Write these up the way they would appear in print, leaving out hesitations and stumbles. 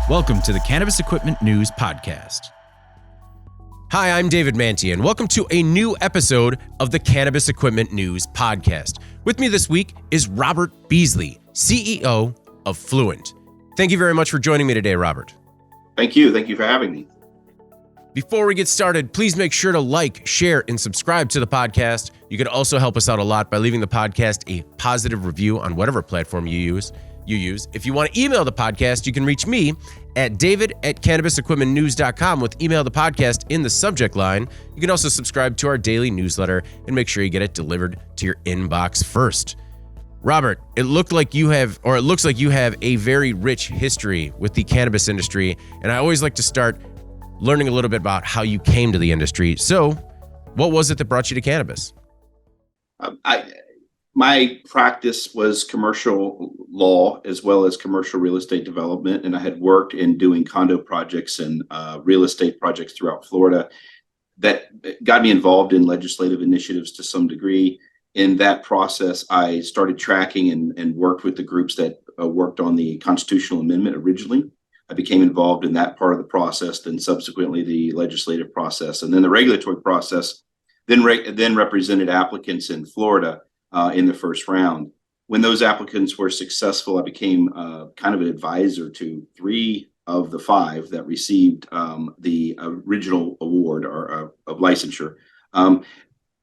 Welcome to the Cannabis Equipment News Podcast. Hi, I'm David Manti, and welcome to a new episode of the Cannabis Equipment News Podcast. With me this week is Robert Beasley, CEO of Fluent. Thank you very much for joining me today, Robert. Thank you. Thank you for having me. Before we get started, please make sure to like, share, and subscribe to the podcast. You can also help us out a lot by leaving the podcast a positive review on whatever platform you use. If you want to email the podcast, you can reach me at david@cannabisequipmentnews.com with email the podcast in the subject line. You can also subscribe to our daily newsletter and make sure you get it delivered to your inbox first. Robert, it looks like you have a very rich history with the cannabis industry, and I always like to start learning a little bit about how you came to the industry. So, what was it that brought you to cannabis? My practice was commercial law as well as commercial real estate development, and I had worked in doing condo projects and real estate projects throughout Florida. That got me involved in legislative initiatives to some degree. In that process, I started tracking and worked with the groups that worked on the constitutional amendment originally. I became involved in that part of the process, then subsequently the legislative process, and then the regulatory process, then represented applicants in Florida in the first round. When those applicants were successful, I became kind of an advisor to 3 of the 5 that received the original award of licensure.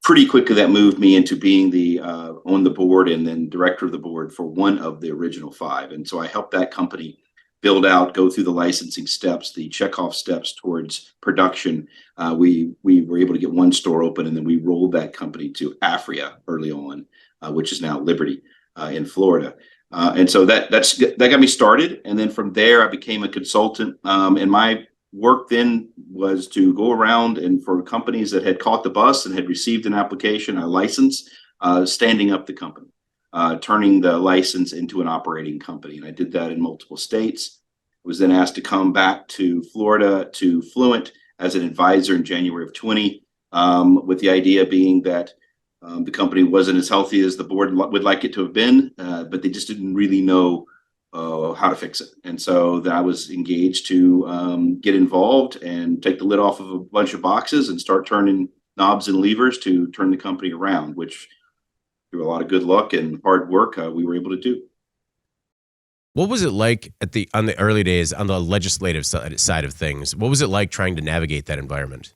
Pretty quickly, that moved me into being on the board and then director of the board for 1 of the original 5. And so I helped that company go through the licensing steps, the checkoff steps towards production. We were able to get 1 store open, and then we rolled that company to Afria early on, which is now Liberty in Florida. And so that got me started. And then from there, I became a consultant. And my work then was to go around and for companies that had caught the bus and had received an application, a license, standing up the company. Turning the license into an operating company. And I did that in multiple states. Was then asked to come back to Florida to Fluent as an advisor in January of 20, with the idea being that the company wasn't as healthy as the board would like it to have been, but they just didn't really know how to fix it. And so I was engaged to get involved and take the lid off of a bunch of boxes and start turning knobs and levers to turn the company around, which through a lot of good luck and hard work, we were able to do. What was it like on the early days on the legislative side of things? What was it like trying to navigate that environment?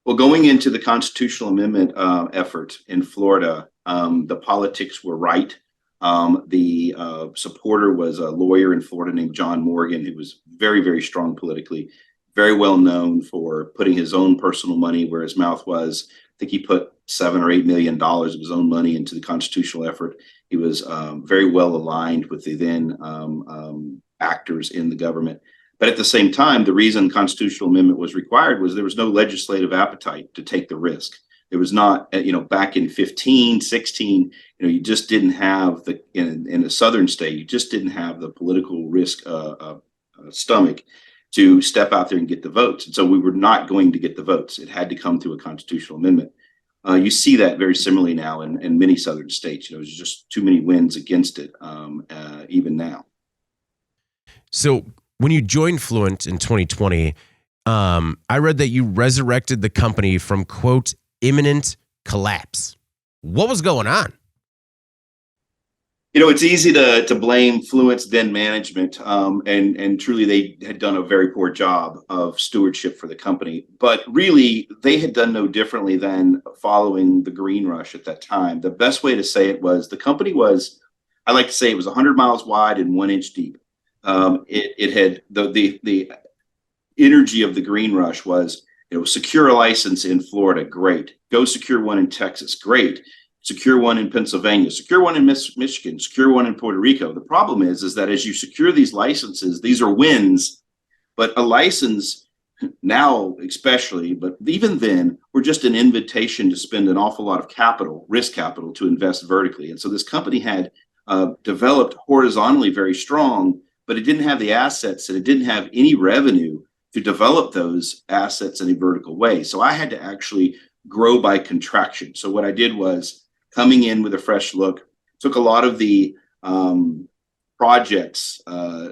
Well, going into the constitutional amendment effort in Florida, the politics were right. The supporter was a lawyer in Florida named John Morgan, who was very, very strong politically, very well known for putting his own personal money where his mouth was. I think he put $7 or $8 million of his own money into the constitutional effort. He was very well aligned with the then actors in the government. But at the same time, the reason constitutional amendment was required was there was no legislative appetite to take the risk. There was not, back in 15, 16, you just didn't have in a southern state, you just didn't have the political risk stomach to step out there and get the votes. And so we were not going to get the votes. It had to come through a constitutional amendment. You see that very similarly now in many southern states. There's just too many wins against it, even now. So when you joined Fluent in 2020, I read that you resurrected the company from, quote, imminent collapse. What was going on? It's easy to blame Fluent's then management, and truly they had done a very poor job of stewardship for the company. But really, they had done no differently than following the green rush at that time. The best way to say it was the company was, I like to say it was 100 miles wide and 1 inch deep. It had the energy of the green rush was, secure a license in Florida, great. Go secure one in Texas, great. Secure one in Pennsylvania, secure one in Michigan, secure one in Puerto Rico. The problem is that as you secure these licenses, these are wins, but a license now especially, but even then, we're just an invitation to spend an awful lot of capital, risk capital, to invest vertically. And so this company had developed horizontally very strong, but it didn't have the assets and it didn't have any revenue to develop those assets in a vertical way. So I had to actually grow by contraction. So what I did was coming in with a fresh look, took a lot of the projects,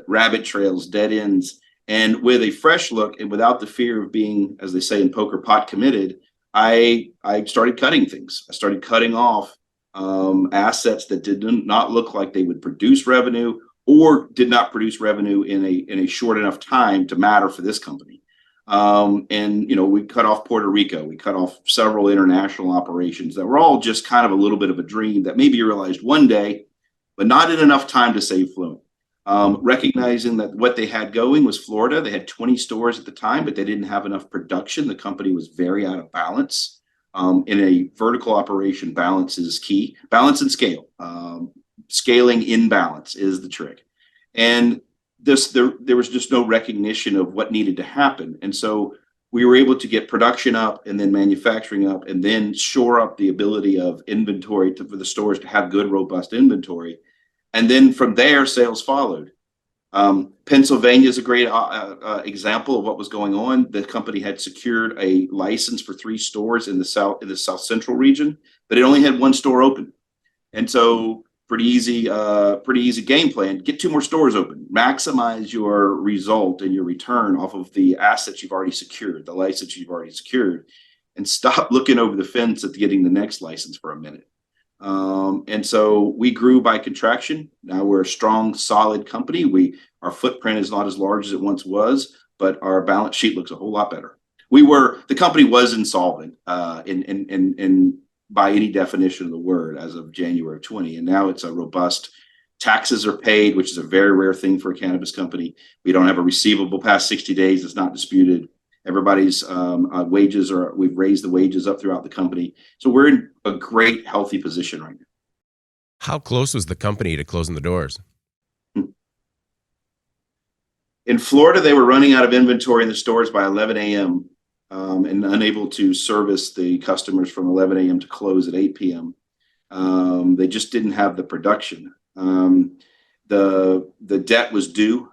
rabbit trails, dead ends, And with a fresh look and without the fear of being, as they say in poker, pot committed, I started cutting things. I started cutting off assets that did not look like they would produce revenue or did not produce revenue in a short enough time to matter for this company. And we cut off Puerto Rico. We cut off several international operations that were all just kind of a little bit of a dream that maybe you realized one day, but not in enough time to save Fluent. Recognizing that what they had going was Florida. They had 20 stores at the time, but they didn't have enough production. The company was very out of balance. In a vertical operation, balance is key. Balance and scale. Scaling in balance is the trick. And there was just no recognition of what needed to happen. And so we were able to get production up and then manufacturing up and then shore up the ability of inventory for the stores to have good, robust inventory. And then from there, sales followed. Pennsylvania is a great example of what was going on. The company had secured a license for 3 stores in the South Central region, but it only had 1 store open. And so pretty easy game plan. Get 2 more stores open. Maximize your result and your return off of the assets you've already secured, the license you've already secured, and stop looking over the fence at getting the next license for a minute. And so we grew by contraction. Now we're a strong, solid company. Our footprint is not as large as it once was, but our balance sheet looks a whole lot better. The company was insolvent, in by any definition of the word as of January 20. And now it's a robust, taxes are paid, which is a very rare thing for a cannabis company. We don't have a receivable past 60 days. It's not disputed. Everybody's wages we've raised the wages up throughout the company. So we're in a great, healthy position right now. How close was the company to closing the doors? In Florida, they were running out of inventory in the stores by 11 a.m. And unable to service the customers from 11 a.m. to close at 8 p.m. They just didn't have the production. The debt was due.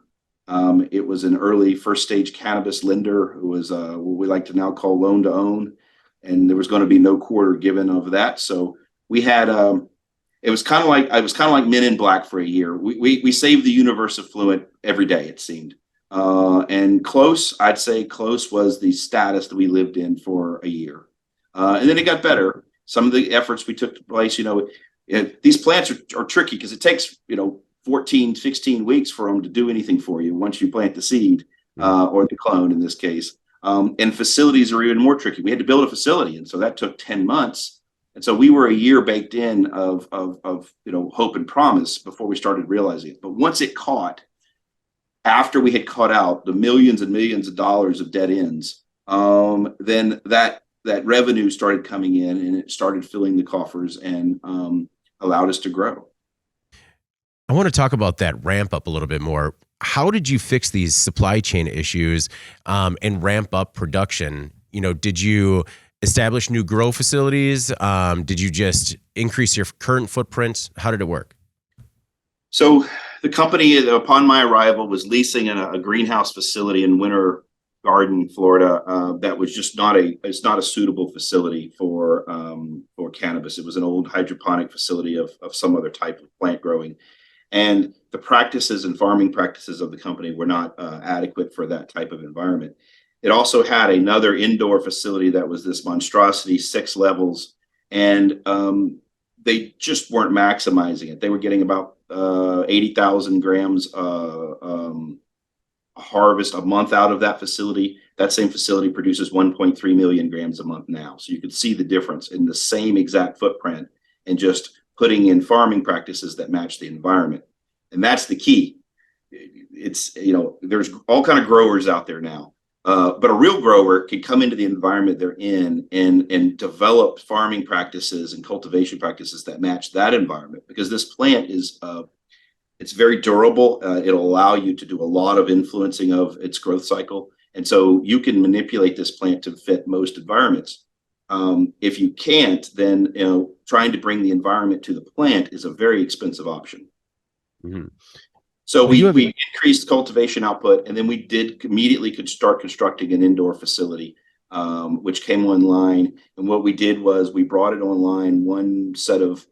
It was an early first stage cannabis lender who was what we like to now call loan to own, and there was going to be no quarter given of that. So we had it was kind of like Men in Black for a year. We saved the universe of Fluent every day, it seemed. And I'd say close was the status that we lived in for a year. And then it got better. Some of the efforts we took to place, these plants are tricky because it takes, 14, 16 weeks for them to do anything for you once you plant the seed, or the clone in this case. And facilities are even more tricky. We had to build a facility. And so that took 10 months. And so we were a year baked in of hope and promise before we started realizing it. But once it caught, after we had caught out the millions and millions of dollars of dead ends, then that revenue started coming in and it started filling the coffers and allowed us to grow. I want to talk about that ramp up a little bit more. How did you fix these supply chain issues and ramp up production? Did you establish new grow facilities? Did you just increase your current footprint? How did it work? So the company, upon my arrival, was leasing a greenhouse facility in Winter Garden, Florida. That was just it's not a suitable facility for cannabis. It was an old hydroponic facility of some other type of plant growing. And the practices and farming practices of the company were not adequate for that type of environment. It also had another indoor facility that was this monstrosity, 6 levels, and they just weren't maximizing it. They were getting about 80,000 grams harvest a month out of that facility. That same facility produces 1.3 million grams a month now. So you could see the difference in the same exact footprint and just putting in farming practices that match the environment. And that's the key. It's, there's all kind of growers out there now. But a real grower can come into the environment they're in and develop farming practices and cultivation practices that match that environment, because this plant is it's very durable. It'll allow you to do a lot of influencing of its growth cycle. And so you can manipulate this plant to fit most environments. If you can't, then trying to bring the environment to the plant is a very expensive option. Mm-hmm. So we increased cultivation output, and then we could start constructing an indoor facility, which came online. And what we did was we brought it online one set of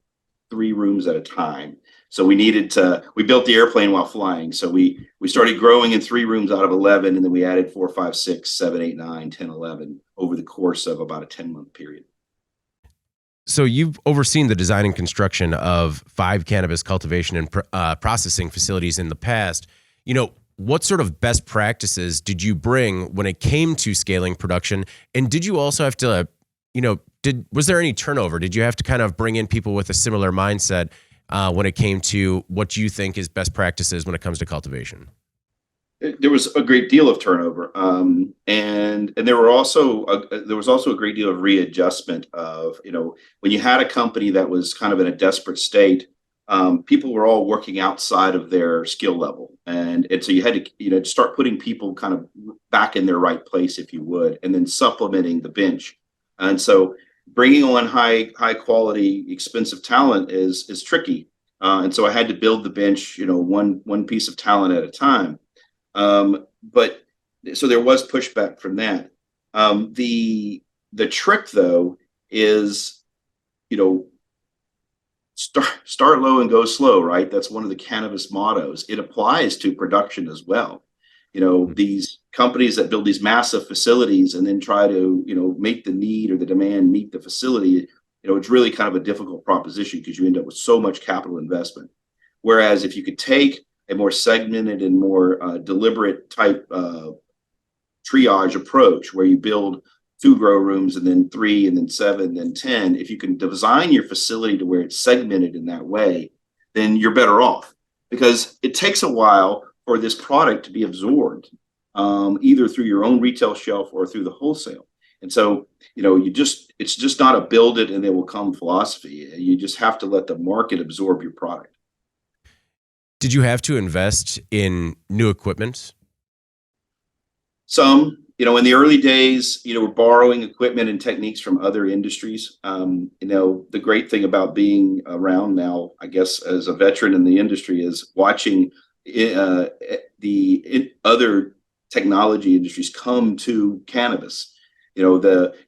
3 rooms at a time. So we built the airplane while flying. So we started growing in 3 rooms out of 11, and then we added 4, 5, 6, 7, 8, 9, 10, 11 over the course of about a 10-month period. So you've overseen the design and construction of 5 cannabis cultivation and processing facilities in the past. What sort of best practices did you bring when it came to scaling production? And did you also have to, was there any turnover? Did you have to kind of bring in people with a similar mindset when it came to what you think is best practices when it comes to cultivation? There was a great deal of turnover, and there was also a great deal of readjustment of, when you had a company that was kind of in a desperate state, people were all working outside of their skill level, and so you had to start putting people kind of back in their right place, if you would, and then supplementing the bench. And so bringing on high quality expensive talent is tricky, and so I had to build the bench, one piece of talent at a time. But so there was pushback from that. The trick though is, start low and go slow, right? That's one of the cannabis mottos. It applies to production as well. These companies that build these massive facilities and then try to, make the need or the demand meet the facility, it's really kind of a difficult proposition because you end up with so much capital investment. Whereas if you could take a more segmented and more deliberate type triage approach where you build 2 grow rooms and then 3 and then 7 and then 10, if you can design your facility to where it's segmented in that way, then you're better off, because it takes a while for this product to be absorbed, either through your own retail shelf or through the wholesale. And so, it's just not a build it and they will come philosophy. You just have to let the market absorb your product. Did you have to invest in new equipment? Some, in the early days, we're borrowing equipment and techniques from other industries. The great thing about being around now, I guess, as a veteran in the industry, is watching the other technology industries come to cannabis.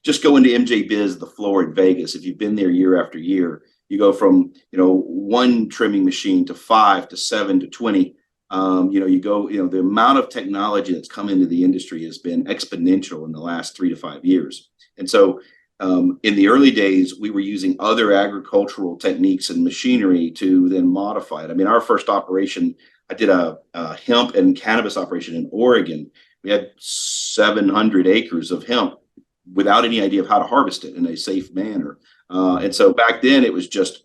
Just go into MJ Biz, the floor in Vegas. If you've been there year after year, you go from, 1 trimming machine to 5 to 7 to 20. The amount of technology that's come into the industry has been exponential in the last 3 to 5 years. And so in the early days, we were using other agricultural techniques and machinery to then modify it. I mean, our first operation, I did a hemp and cannabis operation in Oregon. We had 700 acres of hemp without any idea of how to harvest it in a safe manner. And so back then it was just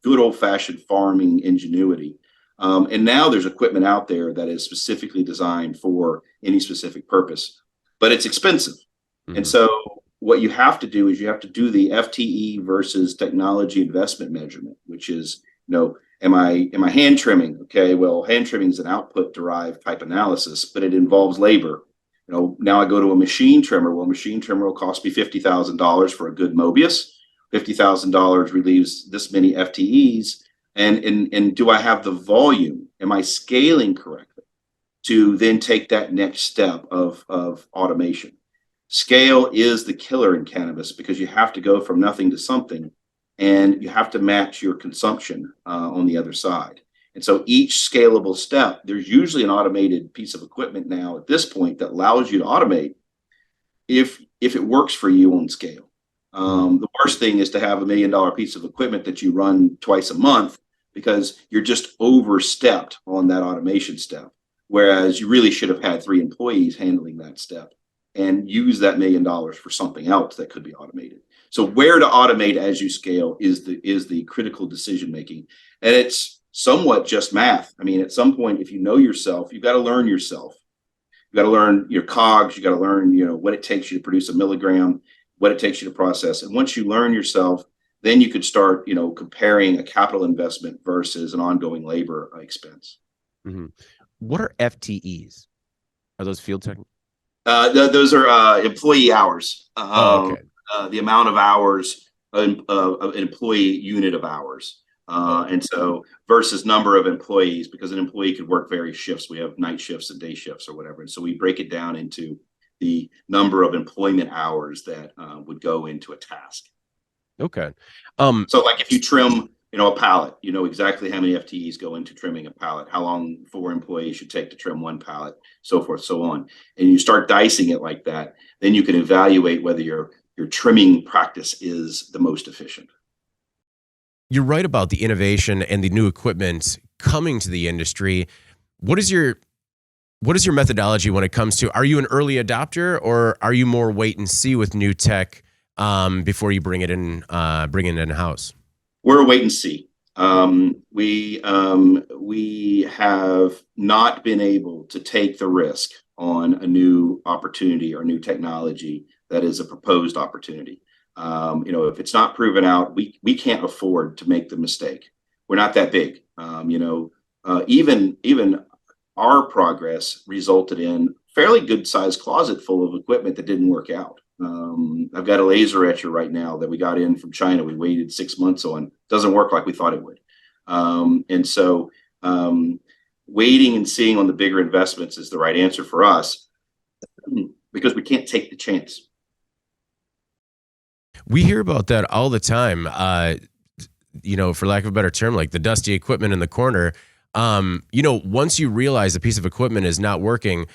good old fashioned farming ingenuity. And now there's equipment out there that is specifically designed for any specific purpose, but it's expensive. Mm-hmm. And so what you have to do is you have to do the FTE versus technology investment measurement, which is, am I hand trimming? Okay, well, hand trimming is an output derived type analysis, but it involves labor. Now I go to a machine trimmer. Well, a machine trimmer will cost me $50,000 for a good Mobius. $50,000 relieves this many FTEs. And do I have the volume? Am I scaling correctly to then take that next step of automation? Scale is the killer in cannabis because you have to go from nothing to something, and you have to match your consumption on the other side. And so each scalable step, there's usually an automated piece of equipment now at this point that allows you to automate if it works for you on scale. The worst thing is to have $1 million piece of equipment that you run twice a month because you're just overstepped on that automation step. Whereas you really should have had 3 employees handling that step and use that $1 million for something else that could be automated. So where to automate as you scale is the critical decision making. And it's somewhat just math. I mean, at some point, if you know yourself, you've got to learn yourself. You've got to learn your COGS. You got to learn, what it takes you to produce a milligram, what it takes you to process. And once you learn yourself, then you could start, comparing a capital investment versus an ongoing labor expense. Mm-hmm. What are FTEs? Are those field tech? Those are employee hours. Okay. The amount of hours, an employee unit of hours. And so versus number of employees, because an employee could work various shifts. We have night shifts and day shifts or whatever. And so we break it down into the number of employment hours that would go into a task. Okay. So like if you trim a pallet. You know exactly how many FTEs go into trimming a pallet, how long 4 employees should take to trim one pallet, so forth, so on. And you start dicing it like that, then you can evaluate whether your trimming practice is the most efficient. You're right about the innovation and the new equipment coming to the industry. What is your methodology when it comes to, are you an early adopter, or are you more wait and see with new tech before you bring it in-house? We're a wait and see. We have not been able to take the risk on a new opportunity or new technology that is a proposed opportunity. If it's not proven out, we can't afford to make the mistake. We're not that big. Even our progress resulted in fairly good sized closet full of equipment that didn't work out. I've got a laser etcher right now that we got in from China. We waited 6 months on. Doesn't work like we thought it would. Waiting and seeing on the bigger investments is the right answer for us, because we can't take the chance. We hear about that all the time. For lack of a better term, like the dusty equipment in the corner. Once you realize a piece of equipment is not working,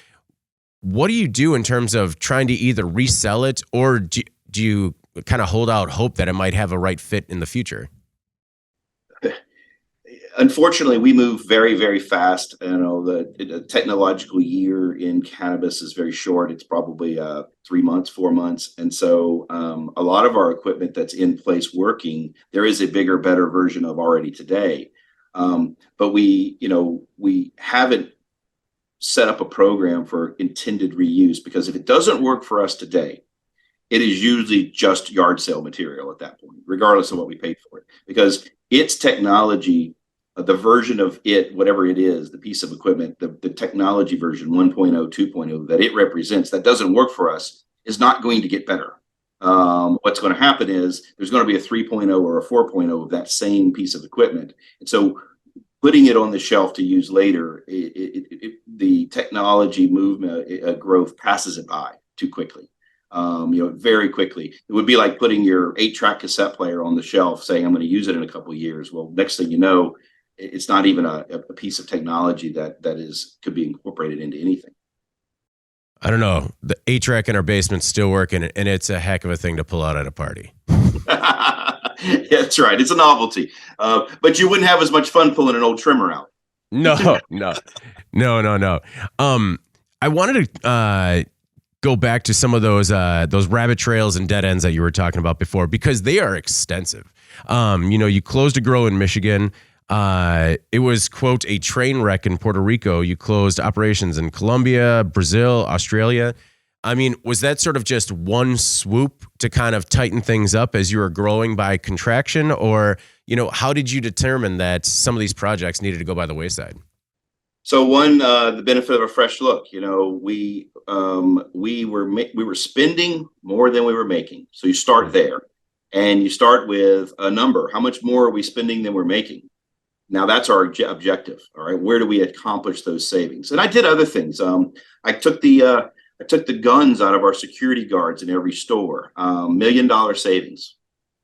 what do you do in terms of trying to either resell it, or do you kind of hold out hope that it might have a right fit in the future? Unfortunately, we move very, very fast. The technological year in cannabis is very short. It's probably 3 months, 4 months. And so a lot of our equipment that's in place working, there is a bigger, better version of already today. But we haven't set up a program for intended reuse, because if it doesn't work for us today, it is usually just yard sale material at that point, regardless of what we paid for it, because its technology, the version of it, whatever it is, the piece of equipment, the technology version 1.0, 2.0 that it represents, that doesn't work for us, is not going to get better. What's going to happen is there's going to be a 3.0 or a 4.0 of that same piece of equipment. And so putting it on the shelf to use later, the technology movement growth passes it by too quickly. Very quickly. It would be like putting your 8-track cassette player on the shelf, saying, I'm going to use it in a couple of years. Well, next thing you know, it's not even a piece of technology that could be incorporated into anything. I don't know. The 8-track in our basement's still working, and it's a heck of a thing to pull out at a party. That's right. It's a novelty. But you wouldn't have as much fun pulling an old trimmer out. No. I wanted to go back to some of those rabbit trails and dead ends that you were talking about before, because they are extensive. You closed a grow in Michigan. It was, quote, a train wreck in Puerto Rico. You closed operations in Colombia, Brazil, Australia. I mean, was that sort of just one swoop to kind of tighten things up as you were growing by contraction? Or, how did you determine that some of these projects needed to go by the wayside? So the benefit of a fresh look, we were spending more than we were making. So you start there, and you start with a number. How much more are we spending than we're making? Now that's our objective. All right. Where do we accomplish those savings? And I did other things. I took the guns out of our security guards in every store. $1 million savings.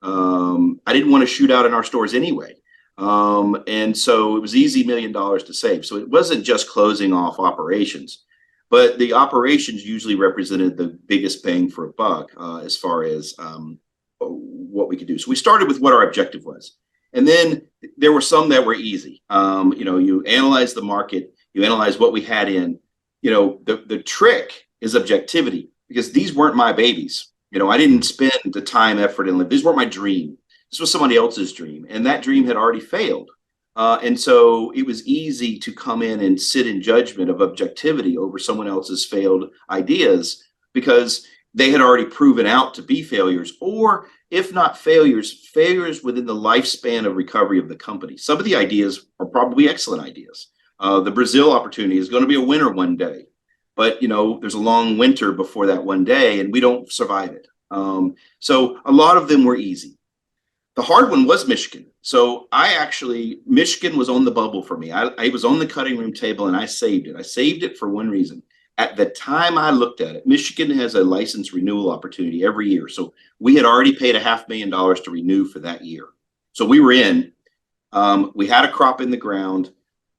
I didn't want to shoot out in our stores anyway. And so it was easy $1 million to save. So it wasn't just closing off operations, but the operations usually represented the biggest bang for a buck as far as what we could do. So we started with what our objective was. And then there were some that were easy. You analyze the market, you analyze what we had in. The trick is objectivity, because these weren't my babies. I didn't spend the time, effort, and live. These weren't my dream. This was somebody else's dream, and that dream had already failed. And so it was easy to come in and sit in judgment of objectivity over someone else's failed ideas, because they had already proven out to be failures, or if not failures within the lifespan of recovery of the company. Some of the ideas are probably excellent ideas. The Brazil opportunity is going to be a winner one day, but there's a long winter before that one day, and we don't survive it. So a lot of them were easy. The hard one was Michigan. So Michigan was on the bubble for me. I was on the cutting room table, and I saved it. I saved it for one reason. At the time I looked at it, Michigan has a license renewal opportunity every year. So we had already paid $500,000 to renew for that year. So we were in, We had a crop in the ground,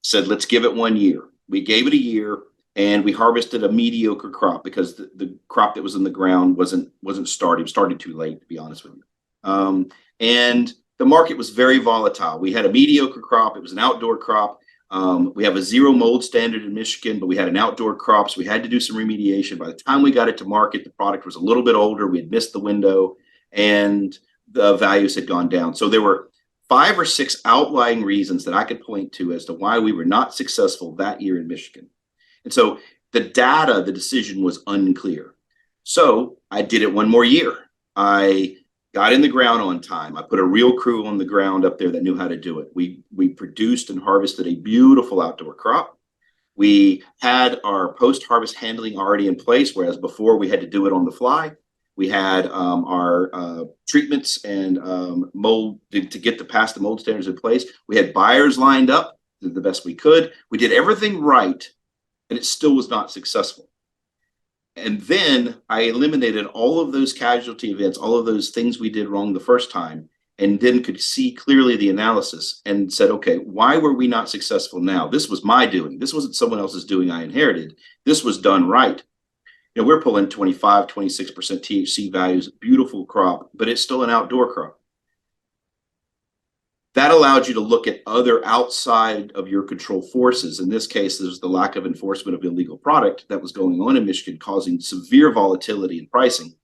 said, let's give it 1 year. We gave it a year, and we harvested a mediocre crop because the crop that was in the ground wasn't started. It started too late, to be honest with you. And the market was very volatile. We had a mediocre crop. It was an outdoor crop. We have a zero mold standard in Michigan, but we had an outdoor crop, so we had to do some remediation. By the time we got it to market, the product was a little bit older. We had missed the window, and the values had gone down. So there were 5 or 6 outlying reasons that I could point to as to why we were not successful that year in Michigan. And so the decision was unclear. So I did it 1 more year. I got in the ground on time. I put a real crew on the ground up there that knew how to do it. We produced and harvested a beautiful outdoor crop. We had our post-harvest handling already in place, whereas before we had to do it on the fly. We had our treatments and mold to get past the mold standards in place. We had buyers lined up, did the best we could. We did everything right, and it still was not successful. And then I eliminated all of those casualty events, all of those things we did wrong the first time, and then could see clearly the analysis and said, okay, why were we not successful now? This was my doing. This wasn't someone else's doing I inherited. This was done right. You know, we're pulling 25, 26% THC values, beautiful crop, but it's still an outdoor crop. That allowed you to look at other outside of your control forces. In this case, there's the lack of enforcement of illegal product that was going on in Michigan, causing severe volatility in pricing.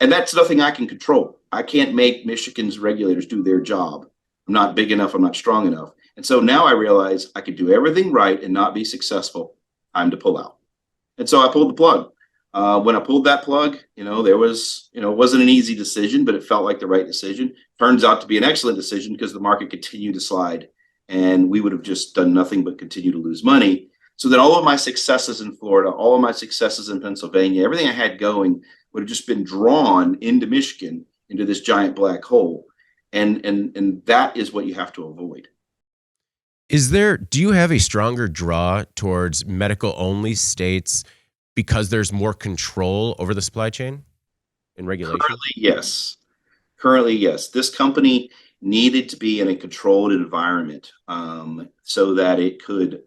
And that's nothing I can control. I can't make Michigan's regulators do their job. I'm not big enough. I'm not strong enough. And so now I realize I could do everything right and not be successful. Time to pull out. And so I pulled the plug. When I pulled that plug, there was, it wasn't an easy decision, but it felt like the right decision. Turns out to be an excellent decision because the market continued to slide, and we would have just done nothing but continue to lose money. So then all of my successes in Florida, all of my successes in Pennsylvania, everything I had going would have just been drawn into Michigan, into this giant black hole. And that is what you have to avoid. Do you have a stronger draw towards medical only states because there's more control over the supply chain and regulation? Currently, yes. This company needed to be in a controlled environment so that it could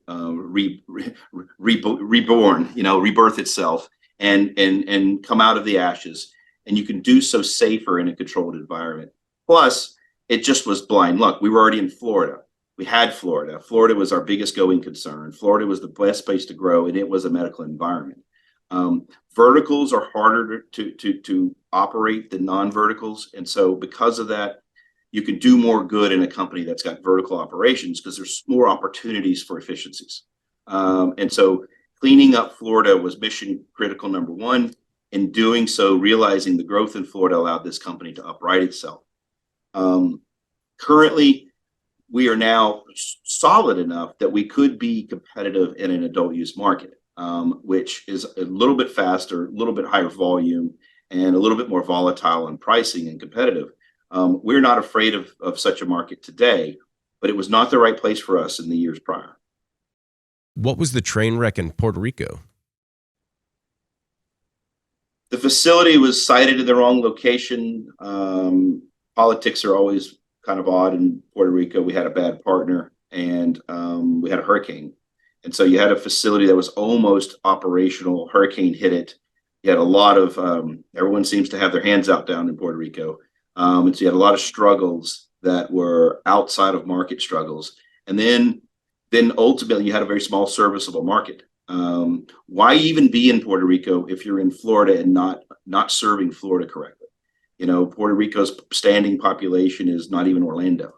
rebirth itself and come out of the ashes. And you can do so safer in a controlled environment. Plus, it just was blind luck. We were already in Florida. We had Florida. Florida was our biggest going concern. Florida was the best place to grow, and it was a medical environment. Verticals are harder to operate than non-verticals. And so because of that, you can do more good in a company that's got vertical operations because there's more opportunities for efficiencies. And so cleaning up Florida was mission critical number one. In doing so, realizing the growth in Florida allowed this company to upright itself. Currently, we are now solid enough that we could be competitive in an adult use market. Which is a little bit faster, a little bit higher volume, and a little bit more volatile in pricing and competitive. We're not afraid of such a market today, but it was not the right place for us in the years prior. What was the train wreck in Puerto Rico? The facility was sited in the wrong location. Politics are always kind of odd in Puerto Rico. We had a bad partner, and we had a hurricane. And so you had a facility that was almost operational. Hurricane hit it. You had a lot of, everyone seems to have their hands out down in Puerto Rico. And so you had a lot of struggles that were outside of market struggles. And then ultimately you had a very small serviceable market. Why even be in Puerto Rico if you're in Florida and not serving Florida correctly? Puerto Rico's standing population is not even Orlando.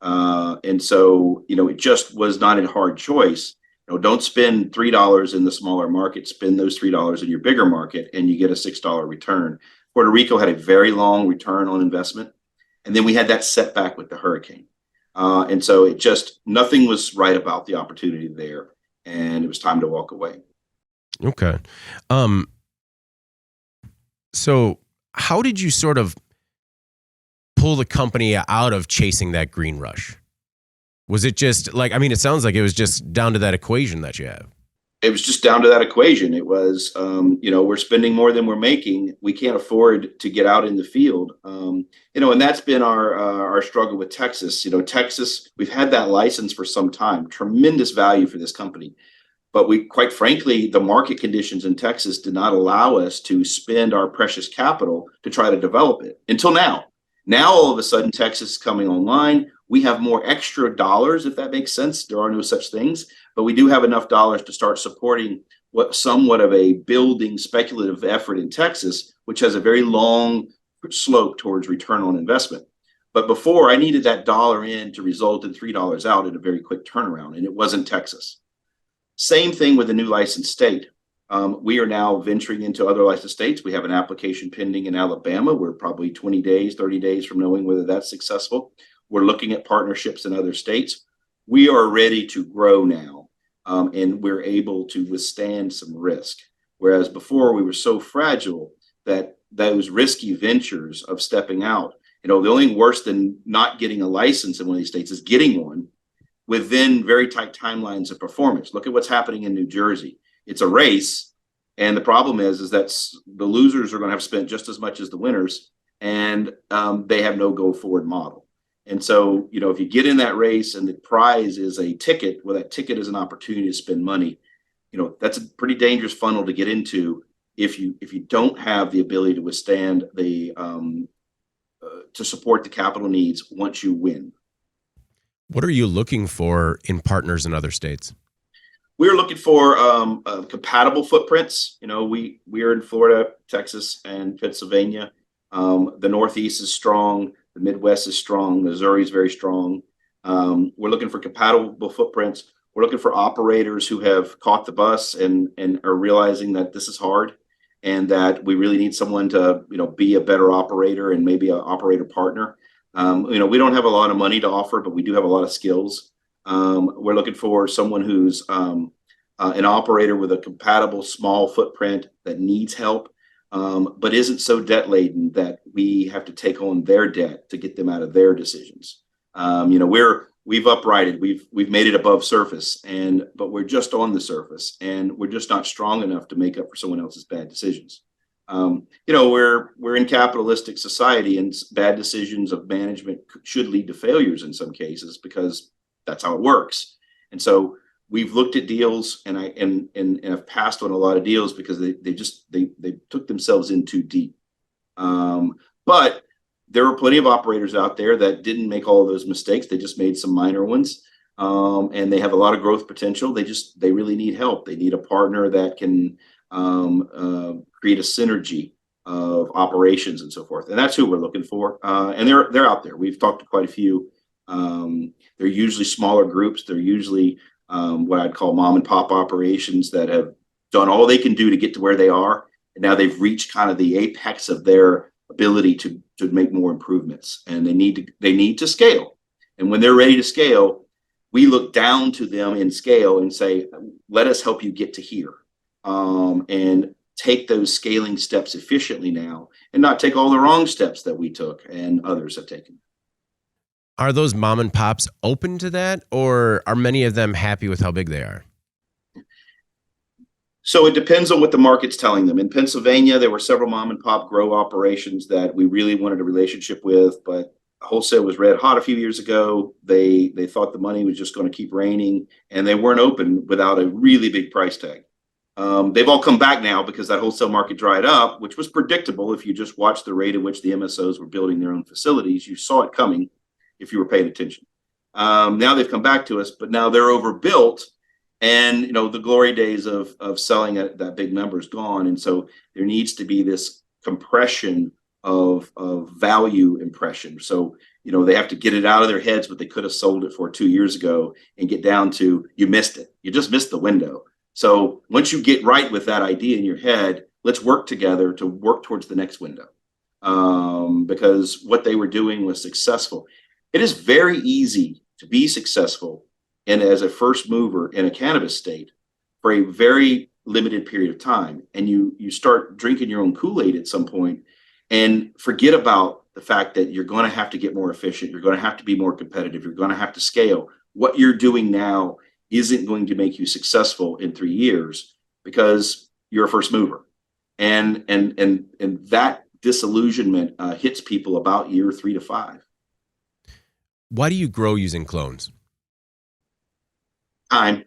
And so, it just was not a hard choice. Don't spend $3 in the smaller market, spend those $3 in your bigger market, and you get a $6 return. Puerto Rico had a very long return on investment. And then we had that setback with the hurricane. And so nothing was right about the opportunity there. And it was time to walk away. Okay. So how did you sort of pull the company out of chasing that green rush? Was it just it sounds like it was just down to that equation that you have. it was just down to that equation. It was, we're spending more than we're making. We can't afford to get out in the field. And that's been our struggle with Texas. Texas, we've had that license for some time, tremendous value for this company. But quite frankly, the market conditions in Texas did not allow us to spend our precious capital to try to develop it until now. Now, all of a sudden, Texas is coming online. We have more extra dollars, if that makes sense. There are no such things, but we do have enough dollars to start supporting somewhat of a building speculative effort in Texas, which has a very long slope towards return on investment. But before, I needed that dollar in to result in $3 out in a very quick turnaround, and it wasn't Texas. Same thing with the new licensed state. We are now venturing into other licensed states. We have an application pending in Alabama. We're probably 20 days, 30 days from knowing whether that's successful. We're looking at partnerships in other states. We are ready to grow now, and we're able to withstand some risk. Whereas before, we were so fragile that those risky ventures of stepping out, the only thing worse than not getting a license in one of these states is getting one within very tight timelines of performance. Look at what's happening in New Jersey. It's a race, and the problem is that the losers are going to have spent just as much as the winners, and they have no go forward model. And so, if you get in that race and the prize is a ticket, well, that ticket is an opportunity to spend money. That's a pretty dangerous funnel to get into if you don't have the ability to withstand the to support the capital needs once you win. What are you looking for in partners in other states? We're looking for compatible footprints. We are in Florida, Texas, and Pennsylvania. The Northeast is strong. The Midwest is strong. Missouri is very strong. We're looking for compatible footprints. We're looking for operators who have caught the bus and are realizing that this is hard and that we really need someone to, be a better operator and maybe an operator partner. We don't have a lot of money to offer, but we do have a lot of skills. We're looking for someone who's an operator with a compatible small footprint that needs help, but isn't so debt laden that we have to take on their debt to get them out of their decisions. We've uprighted, we've made it above surface, but we're just on the surface, and we're just not strong enough to make up for someone else's bad decisions. We're in capitalistic society, and bad decisions of management should lead to failures in some cases because that's how it works. And so we've looked at deals, and have passed on a lot of deals because they took themselves in too deep. But there are plenty of operators out there that didn't make all of those mistakes. They just made some minor ones, and they have a lot of growth potential. They really need help. They need a partner that can create a synergy of operations and so forth. And that's who we're looking for. And they're out there. We've talked to quite a few. They're usually smaller groups. They're usually what I'd call mom and pop operations that have done all they can do to get to where they are. And now they've reached kind of the apex of their ability to make more improvements, and they need to scale. And when they're ready to scale, we look down to them in scale and say, let us help you get to here, and take those scaling steps efficiently now, and not take all the wrong steps that we took and others have taken. Are those mom and pops open to that, or are many of them happy with how big they are? So it depends on what the market's telling them. In Pennsylvania, there were several mom and pop grow operations that we really wanted a relationship with, but wholesale was red hot a few years ago. They thought the money was just going to keep raining, and they weren't open without a really big price tag. They've all come back now because that wholesale market dried up, which was predictable. If you just watched the rate at which the MSOs were building their own facilities, you saw it coming if you were paying attention. Now they've come back to us, but now they're overbuilt. And, the glory days of selling at that big number is gone. And so there needs to be this compression of value impression. So, they have to get it out of their heads what they could have sold it for 2 years ago and get down to, you missed it. You just missed the window. So once you get right with that idea in your head, let's work together to work towards the next window, because what they were doing was successful. It is very easy to be successful and as a first mover in a cannabis state for a very limited period of time. And you start drinking your own Kool-Aid at some point and forget about the fact that you're going to have to get more efficient. You're going to have to be more competitive. You're going to have to scale. What you're doing now isn't going to make you successful in 3 years because you're a first mover. And that disillusionment hits people about year 3 to 5. Why do you grow using clones? Time,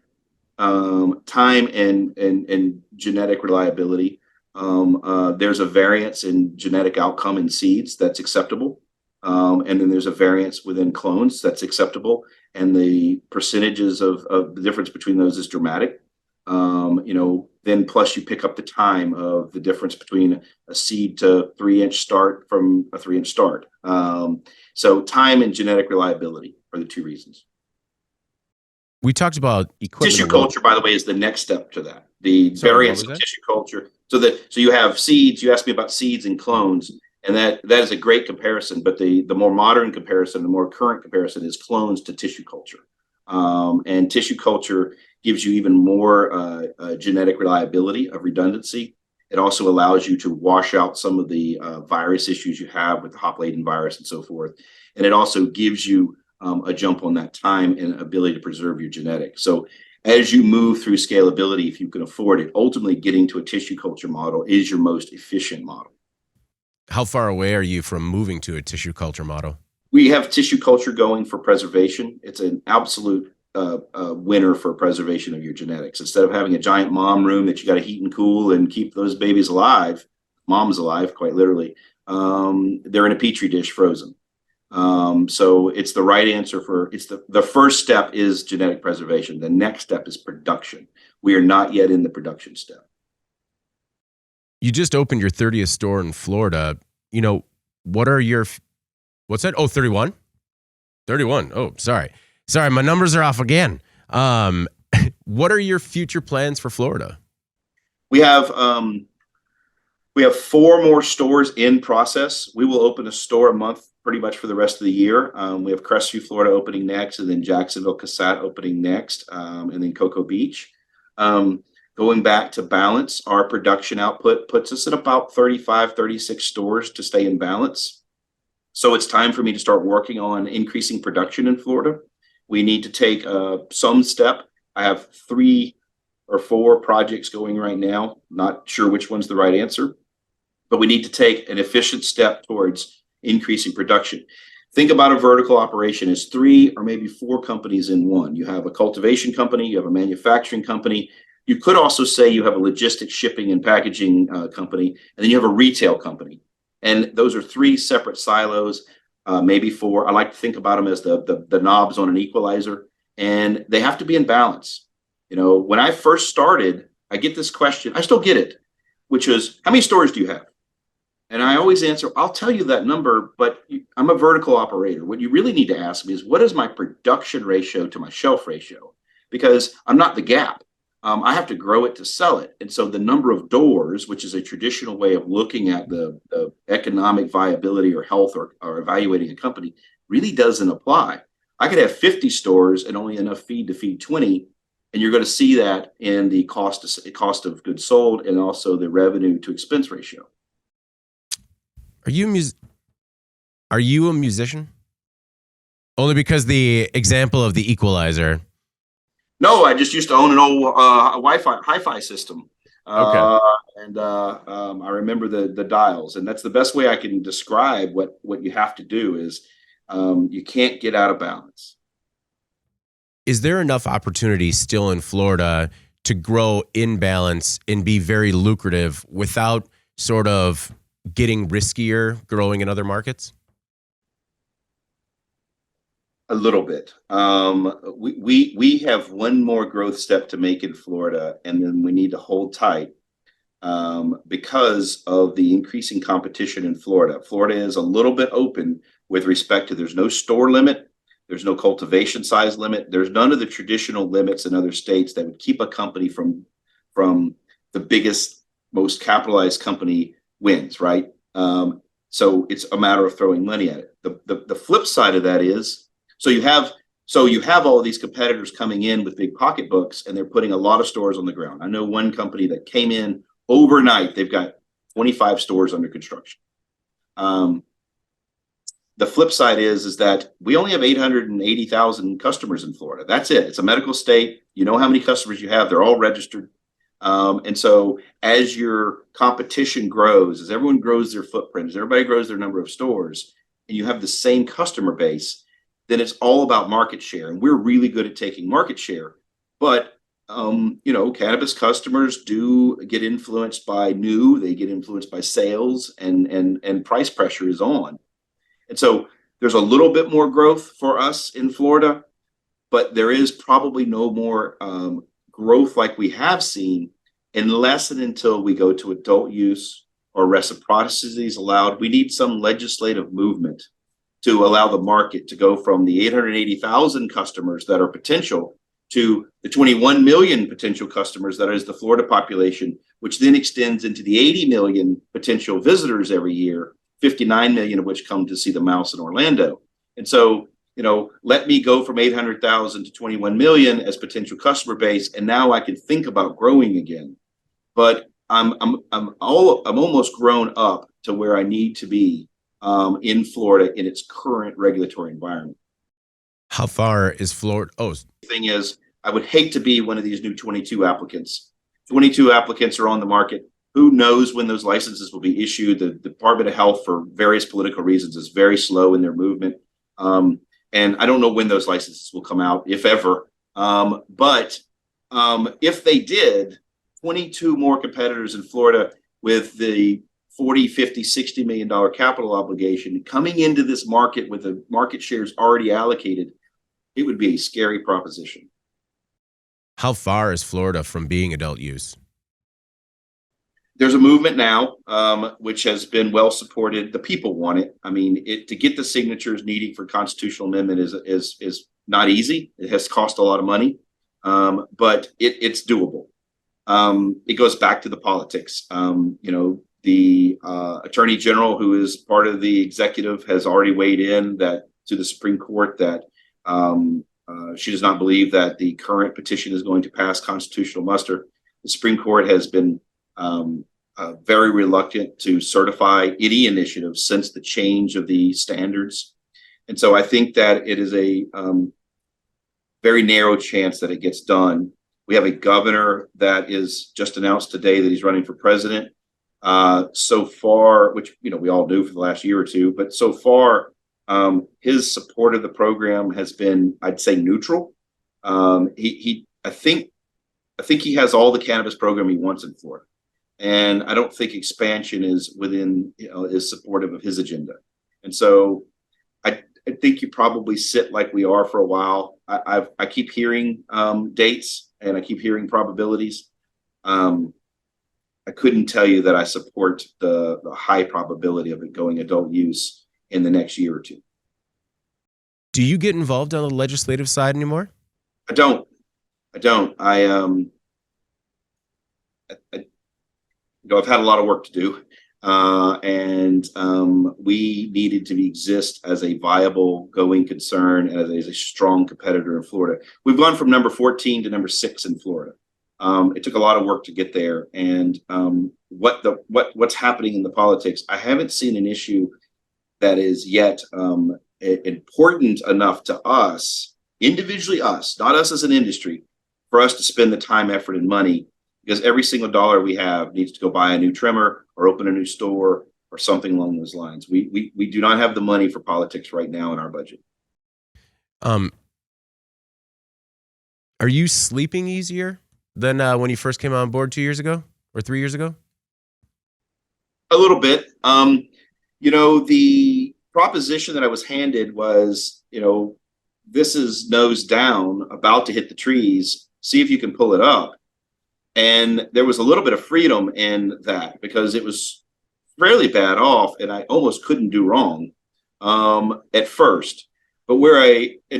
time and genetic reliability. There's a variance in genetic outcome in seeds that's acceptable. And then there's a variance within clones that's acceptable. And the percentages of the difference between those is dramatic. Then plus you pick up the time of the difference between a seed to 3-inch start from a 3-inch start. So time and genetic reliability are the 2 reasons. We talked about equipment. Tissue culture, by the way, is the next step to that. The variance of tissue culture. So you have seeds. You asked me about seeds and clones, and that is a great comparison. But the more modern comparison, the more current comparison is clones to tissue culture. And tissue culture gives you even more genetic reliability of redundancy. It also allows you to wash out some of the virus issues you have with the hop-laden virus and so forth. And it also gives you a jump on that time and ability to preserve your genetics. So as you move through scalability, if you can afford it, ultimately getting to a tissue culture model is your most efficient model. How far away are you from moving to a tissue culture model? We have tissue culture going for preservation. It's an absolute winner for preservation of your genetics. Instead of having a giant mom room that you got to heat and cool and keep those babies alive, mom's alive, quite literally, they're in a petri dish frozen. So it's the right answer the first step is genetic preservation. The next step is production. We are not yet in the production step. You just opened your 30th store in Florida. What are your, what's that? Oh, 31? 31. Oh, sorry. My numbers are off again. What are your future plans for Florida? We have 4 more stores in process. We will open a store a month pretty much for the rest of the year. We have Crestview, Florida opening next, and then Jacksonville, Casat opening next, and then Cocoa Beach. Going back to balance, our production output puts us at about 35, 36 stores to stay in balance. So it's time for me to start working on increasing production in Florida. We need to take some step. I have 3 or 4 projects going right now. Not sure which one's the right answer, but we need to take an efficient step towards increasing production. Think about a vertical operation as 3 or maybe 4 companies in one. You have a cultivation company, you have a manufacturing company. You could also say you have a logistics, shipping, and packaging company, and then you have a retail company. And those are 3 separate silos, maybe 4. I like to think about them as the knobs on an equalizer, and they have to be in balance. When I first started, I get this question. I still get it, which is, how many stores do you have? And I always answer, I'll tell you that number, but I'm a vertical operator. What you really need to ask me is, what is my production ratio to my shelf ratio? Because I'm not the Gap. I have to grow it to sell it. And so the number of doors, which is a traditional way of looking at the economic viability or health or evaluating a company, really doesn't apply. I could have 50 stores and only enough feed to feed 20. And you're going to see that in the cost of goods sold and also the revenue to expense ratio. Are you a musician? Only because the example of the equalizer. No, I just used to own an old hi-fi system. Okay. And I remember the dials, and that's the best way I can describe what you have to do is you can't get out of balance. Is there enough opportunity still in Florida to grow in balance and be very lucrative without sort of getting riskier growing in other markets? A little bit. We have one more growth step to make in Florida, and then we need to hold tight because of the increasing competition in Florida. Florida is a little bit open with respect to there's no store limit, there's no cultivation size limit, there's none of the traditional limits in other states that would keep a company from the biggest, most capitalized company wins, right? So it's a matter of throwing money at it. The flip side of that is, So you have all of these competitors coming in with big pocketbooks, and they're putting a lot of stores on the ground. I know one company that came in overnight. They've got 25 stores under construction. the flip side is that we only have 880,000 customers in Florida. That's it. It's a medical state. You know how many customers you have. They're all registered. And so as your competition grows, as everyone grows their footprint, as everybody grows their number of stores, and you have the same customer base, then it's all about market share. And we're really good at taking market share. But, cannabis customers do get influenced by they get influenced by sales, and price pressure is on. And so there's a little bit more growth for us in Florida, but there is probably no more growth like we have seen unless and until we go to adult use or reciprocity is allowed. We need some legislative movement to allow the market to go from the 880,000 customers that are potential to the 21 million potential customers that is the Florida population, which then extends into the 80 million potential visitors every year, 59 million of which come to see the mouse in Orlando. And so, let me go from 800,000 to 21 million as potential customer base, and now I can think about growing again. But I'm almost grown up to where I need to be in Florida in its current regulatory environment. How far is Florida? Oh, the thing is, I would hate to be one of these new 22 applicants. 22 applicants are on the market. Who knows when those licenses will be issued? The Department of Health, for various political reasons, is very slow in their movement. And I don't know when those licenses will come out, if ever. But if they did, 22 more competitors in Florida with the 40, 50, $60 million capital obligation coming into this market with the market shares already allocated, it would be a scary proposition. How far is Florida from being adult use? There's a movement now, which has been well supported. The people want it. I mean, to get the signatures needed for constitutional amendment is not easy. It has cost a lot of money, but it's doable. It goes back to the politics. The Attorney General, who is part of the executive, has already weighed in to the Supreme Court that she does not believe that the current petition is going to pass constitutional muster. The Supreme Court has been very reluctant to certify any initiative since the change of the standards. And so I think that it is a very narrow chance that it gets done. We have a governor that is just announced today that he's running for president. So far, which we all knew for the last year or two, but so far, his support of the program has been, I'd say, neutral. I think he has all the cannabis program he wants in Florida, and I don't think expansion is supportive of his agenda. And so, I think you probably sit like we are for a while. I keep hearing dates, and I keep hearing probabilities. I couldn't tell you that I support the high probability of it going adult use in the next year or two. Do you get involved on the legislative side anymore? I don't. I've had a lot of work to do, and we needed to exist as a viable going concern and as a strong competitor in Florida. We've gone from number 14 to number 6 in Florida. It took a lot of work to get there, and what's happening in the politics, I haven't seen an issue that is yet important enough to us, individually us, not us as an industry, for us to spend the time, effort, and money, because every single dollar we have needs to go buy a new trimmer or open a new store or something along those lines. We do not have the money for politics right now in our budget. Are you sleeping easier than when you first came on board 2 years ago or 3 years ago? A little bit. The proposition that I was handed was, this is nose down, about to hit the trees, see if you can pull it up. And there was a little bit of freedom in that because it was fairly bad off and I almost couldn't do wrong at first. But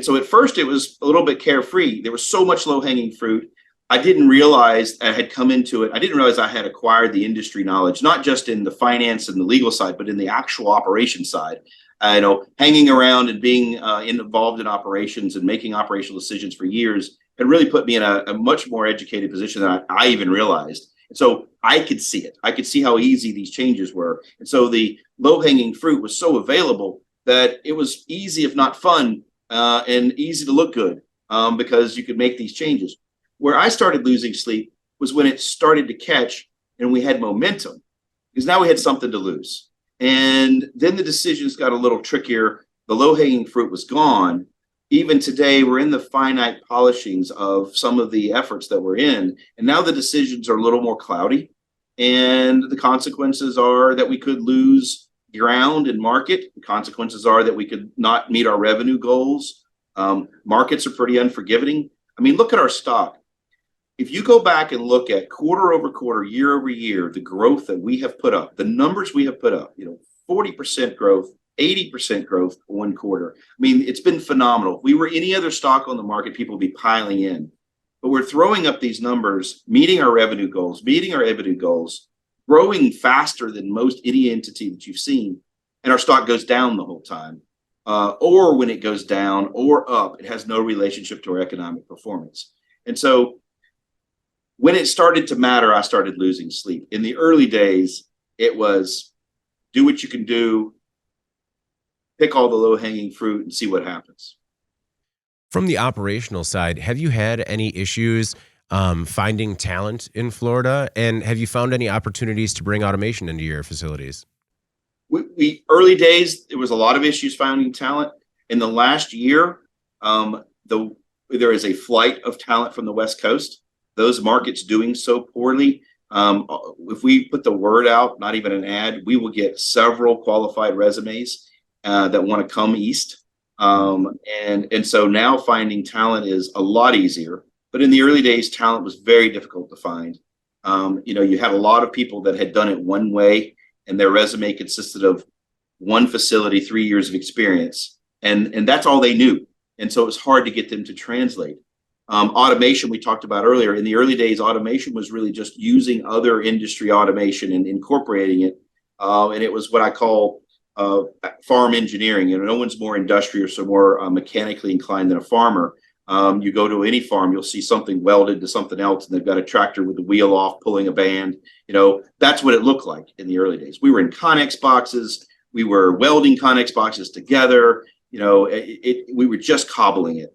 so at first it was a little bit carefree. There was so much low hanging fruit. I didn't realize I had come into it. I didn't realize I had acquired the industry knowledge, not just in the finance and the legal side, but in the actual operation side. Hanging around and being involved in operations and making operational decisions for years had really put me in a much more educated position than I even realized. And so I could see it. I could see how easy these changes were. And so the low hanging fruit was so available that it was easy, if not fun, and easy to look good, because you could make these changes. Where I started losing sleep was when it started to catch and we had momentum, because now we had something to lose. And then the decisions got a little trickier. The low-hanging fruit was gone. Even today, we're in the finite polishings of some of the efforts that we're in. And now the decisions are a little more cloudy. And the consequences are that we could lose ground in market. The consequences are that we could not meet our revenue goals. Markets are pretty unforgiving. I mean, look at our stock. If you go back and look at quarter over quarter, year over year, the growth that we have put up, the numbers we have put up, 40% growth, 80% growth one quarter. I mean, it's been phenomenal. If we were any other stock on the market, people would be piling in. But we're throwing up these numbers, meeting our revenue goals, meeting our EBITDA goals, growing faster than most any entity that you've seen, and our stock goes down the whole time. Or when it goes down or up, it has no relationship to our economic performance. And so when it started to matter, I started losing sleep. In the early days, it was do what you can do, pick all the low-hanging fruit and see what happens. From the operational side, have you had any issues finding talent in Florida? And have you found any opportunities to bring automation into your facilities? We early days, there was a lot of issues finding talent. In the last year, there is a flight of talent from the West Coast. Those markets doing so poorly. If we put the word out, not even an ad, we will get several qualified resumes that want to come east. And so now finding talent is a lot easier. But in the early days, talent was very difficult to find. You had a lot of people that had done it one way, and their resume consisted of one facility, 3 years of experience, and that's all they knew. And so it was hard to get them to translate. Automation, we talked about earlier. In the early days, automation was really just using other industry automation and incorporating it. And it was what I call farm engineering. No one's more industrious or more mechanically inclined than a farmer. You go to any farm, you'll see something welded to something else, and they've got a tractor with the wheel off, pulling a band. That's what it looked like in the early days. We were in Connex boxes. We were welding Connex boxes together. We were just cobbling it.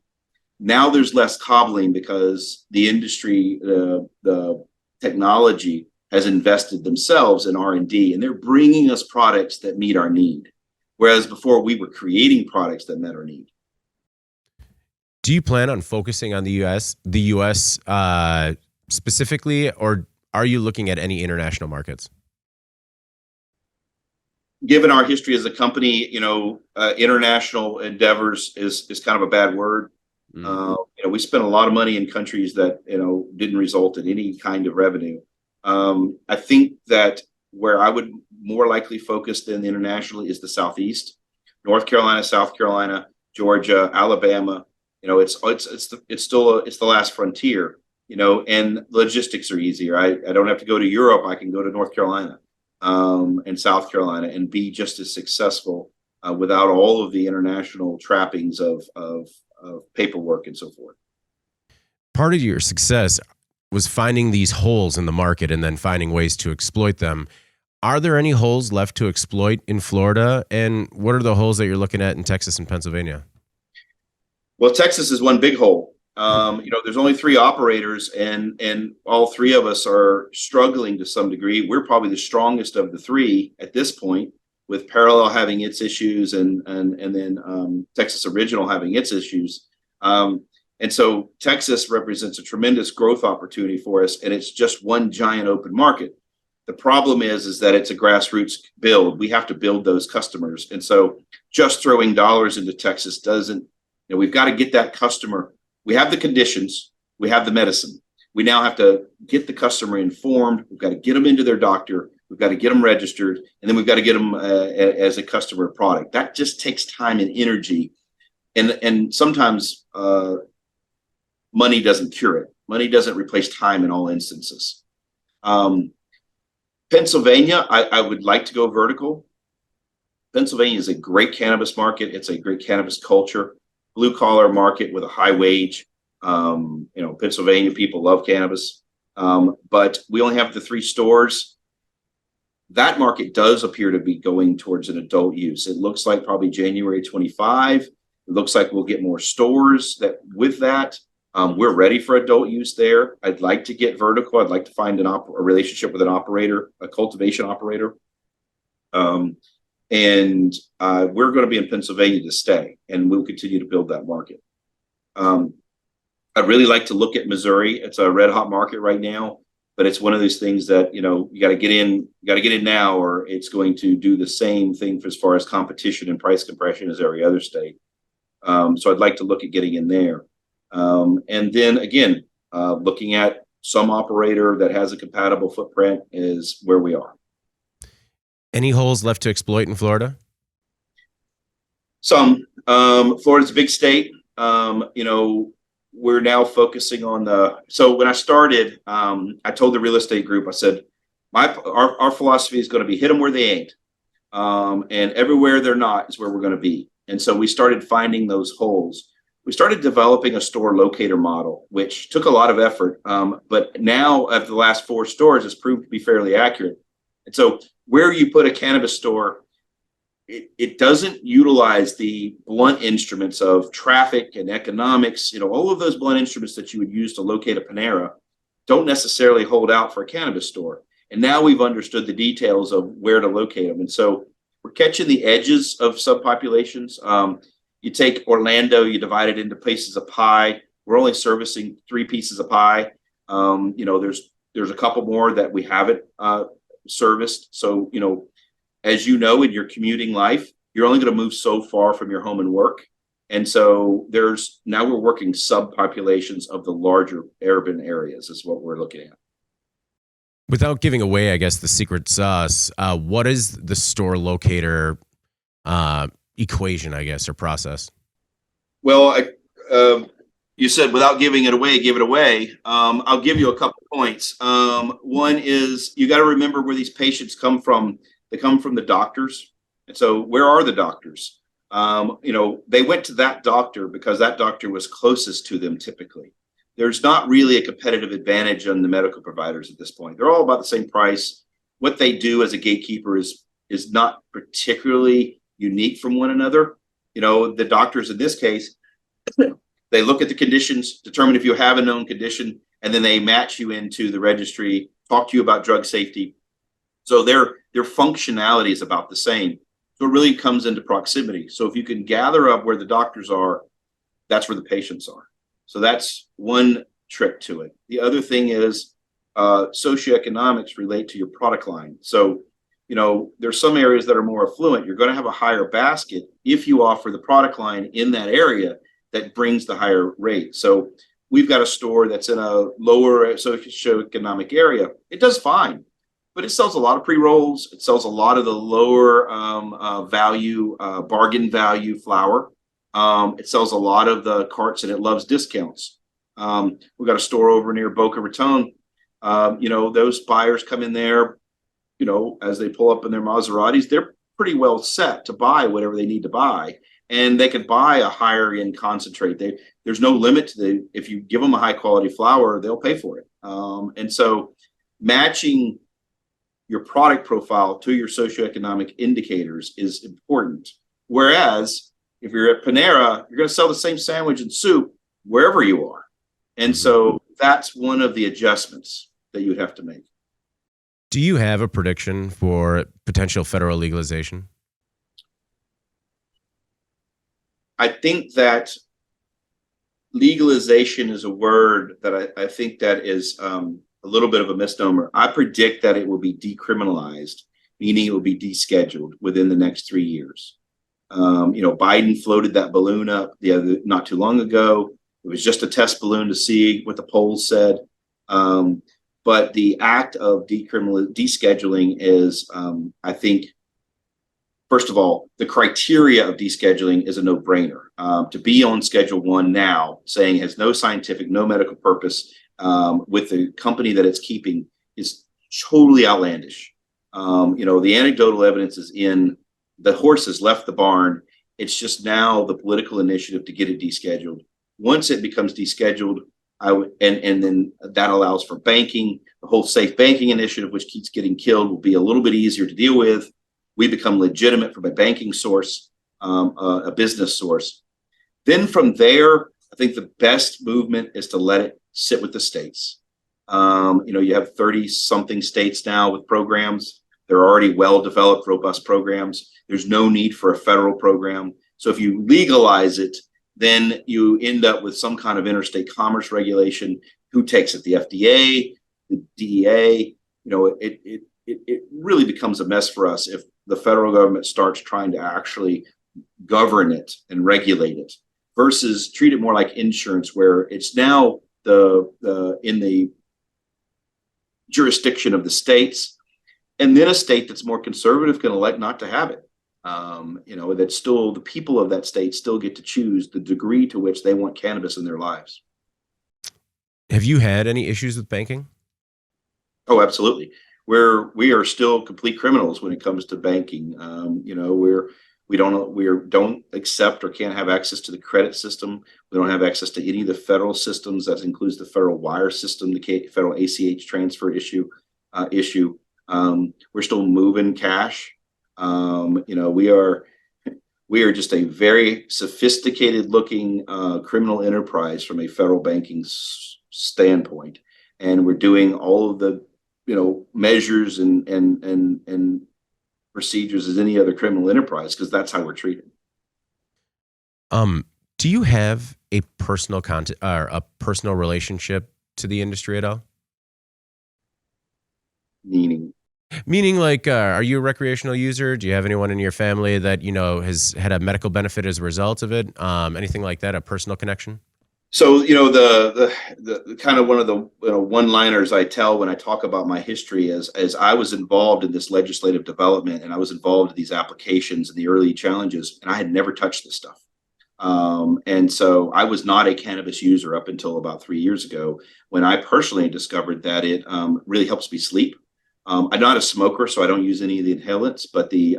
Now there's less cobbling because the industry, the technology has invested themselves in R&D, and they're bringing us products that meet our need. Whereas before we were creating products that met our need. Do you plan on focusing on the U.S. Specifically, or are you looking at any international markets? Given our history as a company, international endeavors is kind of a bad word. We spent a lot of money in countries that didn't result in any kind of revenue. I think that where I would more likely focus than internationally is the Southeast, North Carolina, South Carolina, Georgia, Alabama. It's the last frontier. And logistics are easier. I don't have to go to Europe. I can go to North Carolina and South Carolina and be just as successful without all of the international trappings of paperwork and so forth. Part of your success was finding these holes in the market and then finding ways to exploit them. Are there any holes left to exploit in Florida? And what are the holes that you're looking at in Texas and Pennsylvania? Well, Texas is one big hole. There's only 3 operators, and all 3 of us are struggling to some degree. We're probably the strongest of the 3 at this point, with Parallel having its issues and then Texas Original having its issues. And so Texas represents a tremendous growth opportunity for us, and it's just one giant open market. The problem is that it's a grassroots build. We have to build those customers. And so just throwing dollars into Texas doesn't, we've got to get that customer. We have the conditions, we have the medicine. We now have to get the customer informed. We've got to get them into their doctor. We've got to get them registered, and then we've got to get them as a customer product. That just takes time and energy. And sometimes money doesn't cure it. Money doesn't replace time in all instances. Pennsylvania, I would like to go vertical. Pennsylvania is a great cannabis market. It's a great cannabis culture, blue collar market with a high wage. Pennsylvania people love cannabis, but we only have the 3 stores. that market does appear to be going towards an adult use. It looks like probably January 25. It looks like we'll get more stores that with that. We're ready for adult use there. I'd like to get vertical. I'd like to find a relationship with an operator, a cultivation operator. And we're going to be in Pennsylvania to stay, and we'll continue to build that market. I'd really like to look at Missouri. It's a red hot market right now, but it's one of those things that, you got to get in now, or it's going to do the same thing as far as competition and price compression as every other state. So I'd like to look at getting in there. And then again, looking at some operator that has a compatible footprint is where we are. Any holes left to exploit in Florida? Some. Florida's a big state. We're now focusing on so when I started, I told the real estate group, I said, our philosophy is going to be hit them where they ain't. And everywhere they're not is where we're going to be. And so we started finding those holes. We started developing a store locator model, which took a lot of effort. But now, after the last 4 stores, it's proved to be fairly accurate. And so where you put a cannabis store, it doesn't utilize the blunt instruments of traffic and economics. All of those blunt instruments that you would use to locate a Panera don't necessarily hold out for a cannabis store. And now we've understood the details of where to locate them. And so we're catching the edges of subpopulations. You take Orlando, you divide it into pieces of pie. We're only servicing 3 pieces of pie. There's a couple more that we haven't serviced. So, as in your commuting life, you're only going to move so far from your home and work. And so now we're working subpopulations of the larger urban areas is what we're looking at. Without giving away, I guess, the secret sauce, what is the store locator equation, I guess, or process? Well, you said without giving it away, give it away. I'll give you a couple points. One is you got to remember where these patients come from. They come from the doctors. And so where are the doctors? They went to that doctor because that doctor was closest to them typically. There's not really a competitive advantage on the medical providers at this point. They're all about the same price. What they do as a gatekeeper is not particularly unique from one another. The doctors in this case, they look at the conditions, determine if you have a known condition, and then they match you into the registry, talk to you about drug safety. So their functionality is about the same. So it really comes into proximity. So if you can gather up where the doctors are, that's where the patients are. So that's one trick to it. The other thing is socioeconomics relate to your product line. So, there's some areas that are more affluent. You're going to have a higher basket if you offer the product line in that area that brings the higher rate. So we've got a store that's in a lower socioeconomic area. It does fine, but it sells a lot of pre-rolls. It sells a lot of the lower value, bargain value flour. It sells a lot of the carts, and it loves discounts. We've got a store over near Boca Raton. Those buyers come in there, as they pull up in their Maseratis, they're pretty well set to buy whatever they need to buy. And they can buy a higher end concentrate. There's no limit to if you give them a high quality flour, they'll pay for it. And so matching your product profile to your socioeconomic indicators is important. Whereas if you're at Panera, you're going to sell the same sandwich and soup wherever you are. And so that's one of the adjustments that you would have to make. Do you have a prediction for potential federal legalization? I think that legalization is a word that I think that is a little bit of a misnomer. I predict that it will be decriminalized, meaning it will be descheduled within the next 3 years. Biden floated that balloon up not too long ago. It was just a test balloon to see what the polls said. But the act of descheduling is, I think, first of all, the criteria of descheduling is a no-brainer. To be on Schedule 1 now, saying it has no scientific, no medical purpose with the company that it's keeping is totally outlandish. The anecdotal evidence is in the horse has left the barn. It's just now the political initiative to get it descheduled. Once it becomes descheduled, and then that allows for banking, The whole safe banking initiative, which keeps getting killed, will be a little bit easier to deal with. We become legitimate from a banking source, a business source. Then from there, I think the best movement is to let it sit with the states. You have 30 something states now with programs. They're already well-developed, robust programs. There's no need for a federal program. So if you legalize it, then you end up with some kind of interstate commerce regulation. Who takes it? The FDA, the DEA? It really becomes a mess for us if the federal government starts trying to actually govern it and regulate it, versus treat it more like insurance, where it's now in the jurisdiction of the states, and then a state that's more conservative can elect not to have it. That still the people of that state still get to choose the degree to which they want cannabis in their lives. Have you had any issues with banking? Oh, absolutely. We are still complete criminals when it comes to banking. We don't accept or can't have access to the credit system. We don't have access to any of the federal systems. That includes the federal wire system, the federal ACH transfer issue. We're still moving cash. We are just a very sophisticated looking criminal enterprise from a federal banking standpoint, and we're doing all of the measures and procedures as any other criminal enterprise, because that's how we're treated. Do you have a personal or a personal relationship to the industry at all? Meaning, like, are you a recreational user? Do you have anyone in your family that has had a medical benefit as a result of it? Anything like that? A personal connection? So, the kind of one of the one-liners I tell when I talk about my history is, as I was involved in this legislative development and I was involved in these applications and the early challenges, and I had never touched this stuff. And so I was not a cannabis user up until about 3 years ago, when I personally discovered that it really helps me sleep. I'm not a smoker, so I don't use any of the inhalants, but the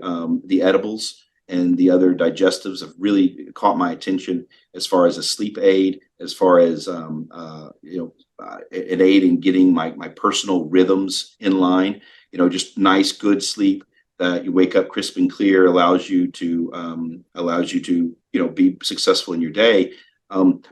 edibles and the other digestives have really caught my attention as far as a sleep aid, as far as an aid in getting my personal rhythms in line. Just nice, good sleep that you wake up crisp and clear allows you to be successful in your day.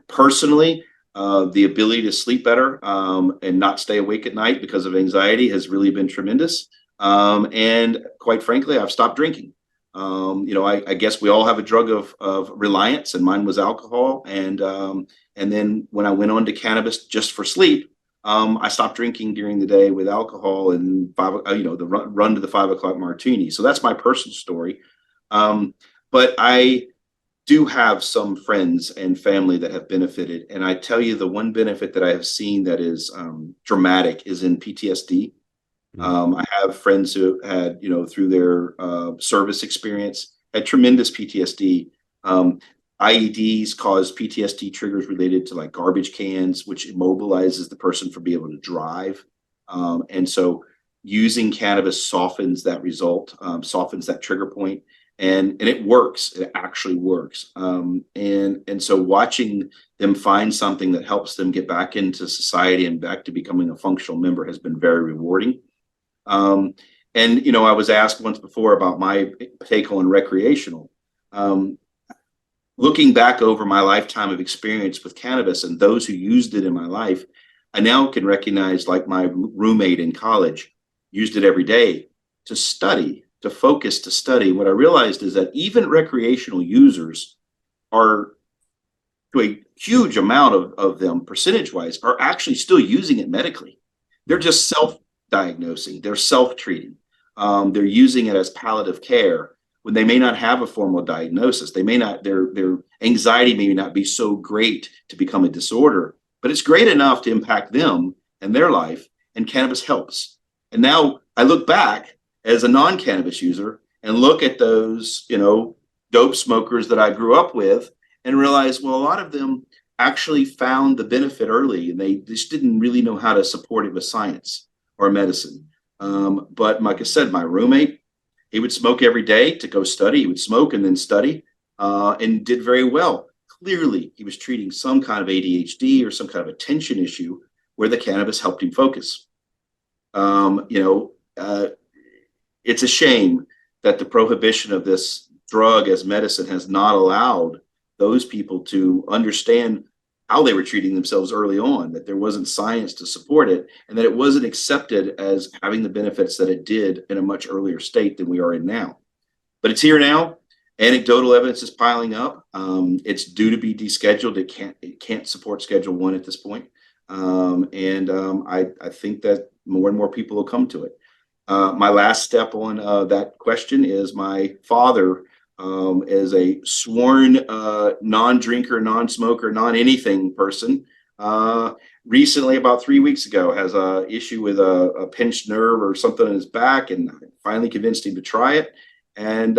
Personally, the ability to sleep better and not stay awake at night because of anxiety has really been tremendous. And quite frankly, I've stopped drinking. I guess we all have a drug of reliance, and mine was alcohol. And then when I went on to cannabis just for sleep, I stopped drinking during the day with alcohol and the run to the 5 o'clock martini. So that's my personal story. But I do have some friends and family that have benefited. And I tell you, the one benefit that I have seen that is dramatic is in PTSD. I have friends who had, through their service experience, had tremendous PTSD. IEDs cause PTSD triggers related to like garbage cans, which immobilizes the person from being able to drive. And so using cannabis softens that result, softens that trigger point. And it works. It actually works. And so watching them find something that helps them get back into society and back to becoming a functional member has been very rewarding. I was asked once before about my take on recreational. Looking back over my lifetime of experience with cannabis and those who used it in my life, I now can recognize, like my roommate in college used it every day to study, to focus, to study. What I realized is that even recreational users are, to a huge amount of them, percentage-wise, are actually still using it medically. They're just self-diagnosing. They're self-treating. They're using it as palliative care when they may not have a formal diagnosis. They may not, their anxiety may not be so great to become a disorder, but it's great enough to impact them and their life, and cannabis helps. And now I look back as a non-cannabis user and look at those, dope smokers that I grew up with and realize, well, a lot of them actually found the benefit early, and they just didn't really know how to support it with science or medicine. But like I said, my roommate, he would smoke every day to go study. He would smoke and then study and did very well. Clearly, he was treating some kind of ADHD or some kind of attention issue where the cannabis helped him focus. It's a shame that the prohibition of this drug as medicine has not allowed those people to understand how they were treating themselves early on, that there wasn't science to support it, and that it wasn't accepted as having the benefits that it did in a much earlier state than we are in now. But it's here now. Anecdotal evidence is piling up. It's due to be descheduled. It can't support Schedule 1 at this point. I think that more and more people will come to it. My last step on that question is my father is a sworn non-drinker, non-smoker, non-anything person. Recently, about 3 weeks ago, has a issue with a pinched nerve or something in his back, and I finally convinced him to try it. And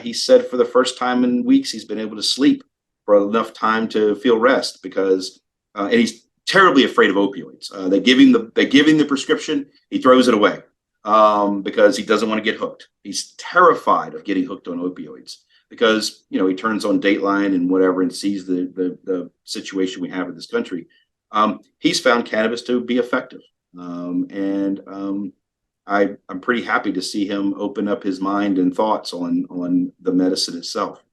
he said for the first time in weeks, he's been able to sleep for enough time to feel rest because, and he's terribly afraid of opioids. They give him the prescription, he throws it away because he doesn't want to get hooked. He's terrified of getting hooked on opioids because, he turns on Dateline and whatever and sees the situation we have in this country. He's found cannabis to be effective. I'm pretty happy to see him open up his mind and thoughts on the medicine itself.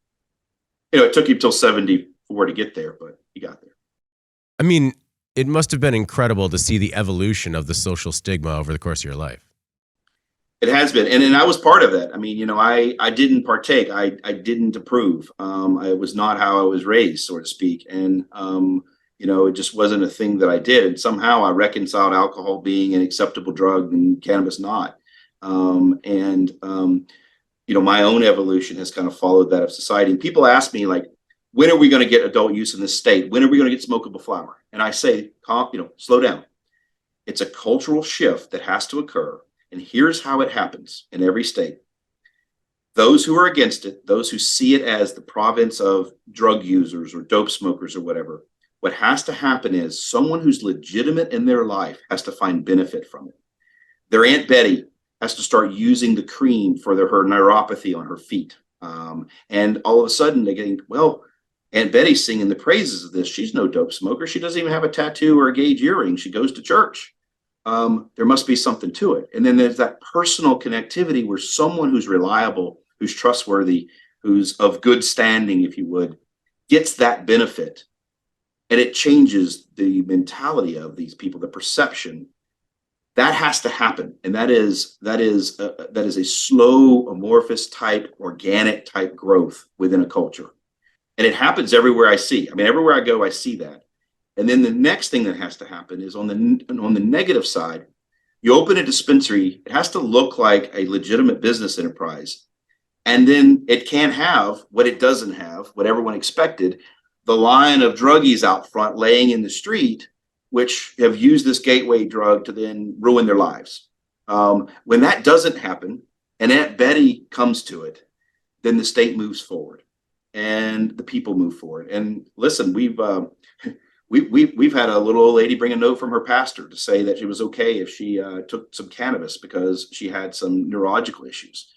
It took him till 74 to get there, but he got there. I mean, it must have been incredible to see the evolution of the social stigma over the course of your life. It has been. And I was part of that. I mean, I didn't partake. I didn't approve. It was not how I was raised, so to speak. And, it just wasn't a thing that I did. And somehow I reconciled alcohol being an acceptable drug and cannabis not. My own evolution has kind of followed that of society. And people ask me, like, when are we going to get adult use in this state? When are we going to get smokable flower? And I say, slow down. It's a cultural shift that has to occur. And here's how it happens in every state. Those who are against it, those who see it as the province of drug users or dope smokers or whatever, what has to happen is someone who's legitimate in their life has to find benefit from it. Their Aunt Betty has to start using the cream for her neuropathy on her feet. And all of a sudden they're getting, well, Aunt Betty's singing the praises of this. She's no dope smoker. She doesn't even have a tattoo or a gauge earring. She goes to church. There must be something to it. And then there's that personal connectivity where someone who's reliable, who's trustworthy, who's of good standing, if you would, gets that benefit. And it changes the mentality of these people, the perception. That has to happen. And that is a slow, amorphous type, organic type growth within a culture. And it happens everywhere I see. I mean, everywhere I go, I see that. And then the next thing that has to happen is on the negative side, you open a dispensary, it has to look like a legitimate business enterprise. And then it can't have what it doesn't have, what everyone expected, the line of druggies out front laying in the street, which have used this gateway drug to then ruin their lives. When that doesn't happen and Aunt Betty comes to it, then the state moves forward and the people move forward. And listen, we've had a little old lady bring a note from her pastor to say that it was okay if she took some cannabis because she had some neurological issues.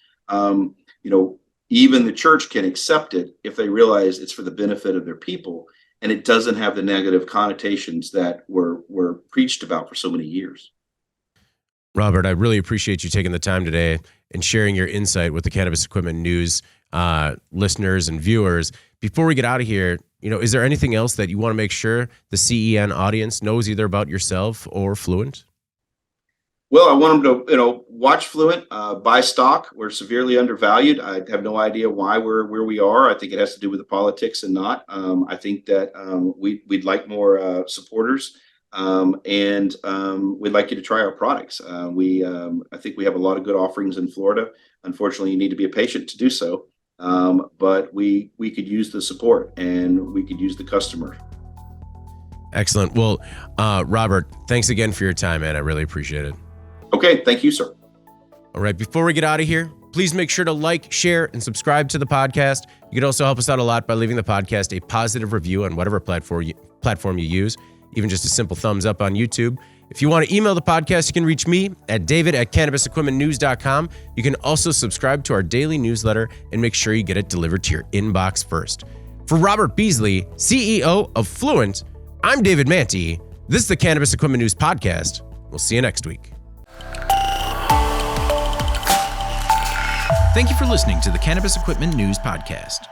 Even the church can accept it if they realize it's for the benefit of their people and it doesn't have the negative connotations that were preached about for so many years. Robert, I really appreciate you taking the time today and sharing your insight with the Cannabis Equipment News listeners and viewers. Before we get out of here, is there anything else that you want to make sure the CEN audience knows either about yourself or Fluent? Well, I want them to, watch Fluent, buy stock. We're severely undervalued. I have no idea why we're where we are. I think it has to do with the politics and not. I think that we'd like more supporters, and we'd like you to try our products. I think we have a lot of good offerings in Florida. Unfortunately, you need to be a patient to do so. But we could use the support and we could use the customer. Excellent. Well, Robert, thanks again for your time, man. I really appreciate it. Okay. Thank you, sir. All right. Before we get out of here, please make sure to like, share, and subscribe to the podcast. You can also help us out a lot by leaving the podcast a positive review on whatever platform you use, even just a simple thumbs up on YouTube. If you want to email the podcast, you can reach me at david@cannabisequipmentnews.com. You can also subscribe to our daily newsletter and make sure you get it delivered to your inbox first. For Robert Beasley, CEO of Fluent, I'm David Manti. This is the Cannabis Equipment News Podcast. We'll see you next week. Thank you for listening to the Cannabis Equipment News Podcast.